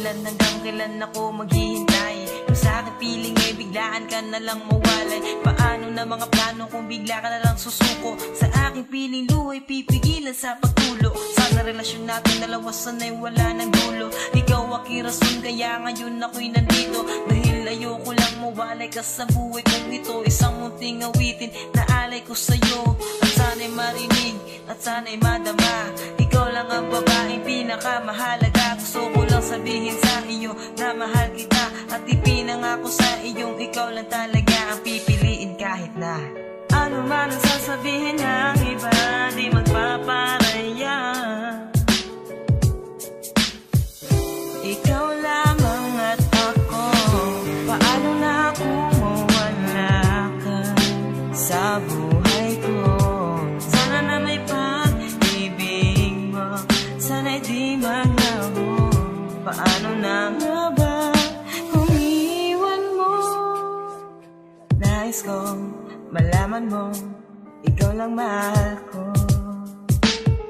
kailan, hanggang kailan ako maghihintay. Kung sa aking piling ay biglaan ka na lang mawalay. Paano na mga plano kung bigla ka na lang susuko? Sa aking piling luhay pipigilan sa pagtulo. Sana relasyon natin dalawa sana'y wala ng dulo. Ikaw aking rason kaya ngayon ako'y nandito. Dahil ayoko lang mawalay ka sa buhay kong ito. Isang munting awitin na alay ko sa'yo. At sana'y marinig at sana'y madama. Ikaw lang ang babaeng pinakamahalaga. Gusto ko lang sabihin sa iyo na mahal kita. At ipinangako sa iyong ikaw lang talaga ang pipiliin kahit na ano man ang sasabihin ng iba, di magpaparaya. Ikaw lamang at ako. Paano na kung mawala ka sa buhay ko? Sana na may pag-ibig mo, sana'y di maglaho. Paano na nga ba kung iwan mo? Nais kong malaman mo, ikaw lang mahal ko.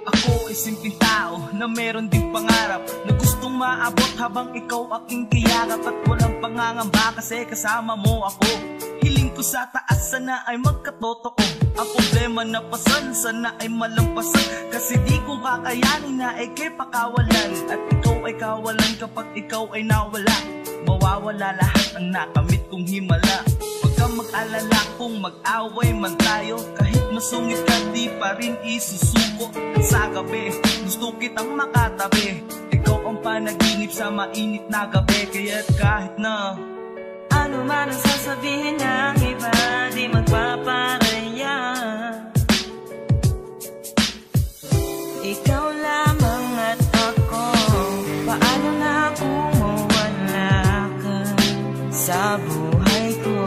Ako ay simpleng tao na meron ding pangarap, na gustong maabot habang ikaw aking kiyakap. At walang pangangamba kasi kasama mo ako. Hiling ko sa taas sana ay magkatotoo. Ang problema na pasan sana ay malampasan, kasi di ko kakayanin na ikipakawalan. At ikaw ay kawalan kapag ikaw ay nawala. Mawawala lahat ang nakamit kong himala. Huwag kang mag-alala kung mag-away man tayo. Kahit masungit ka di pa rin isusuko. At sa gabi gusto kitang makatabi. Ikaw ang panaginip sa mainit na gabi. Kaya't kahit na ano man ang sasabihin ng iba, di magpaparaya. Ikaw lamang at ako. Paano na kung mawala ka sa buhay ko?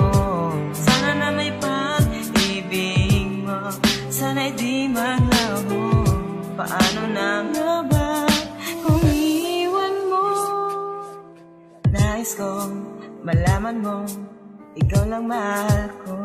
Sana na may pag-ibig mo, sana'y di maglaho. Paano na nga ba kung iwan mo? Nais kong malaman mo, ikaw lang mahal ko.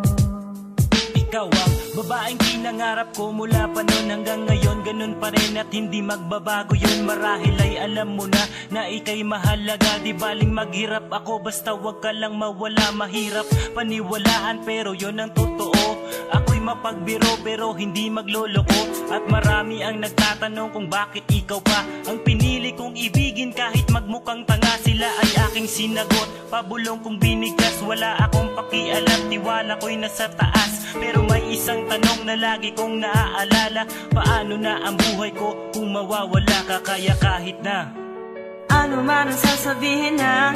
Ikaw ang babaeng pinangarap ko mula pa noon hanggang ngayon. Ganun pa rin at hindi magbabago yun. Marahil ay alam mo na ika'y mahalaga. Di baling maghirap ako, basta wag ka lang mawala. Mahirap paniwalaan pero yun ang totoo. Ako'y mapagbiro pero hindi magloloko. At marami ang nagtatanong kung bakit ikaw pa ang pinili kong ibigin. Kahit magmukhang tanga sila ay aking sinagot. Pabulong kong binigkas, wala akong pakialam. Tiwala ko'y nasa taas, pero may isang tanong na lagi kong naaalala. Paano na ang buhay ko kung mawawala ka? Kaya kahit na ano man ang sasabihin ng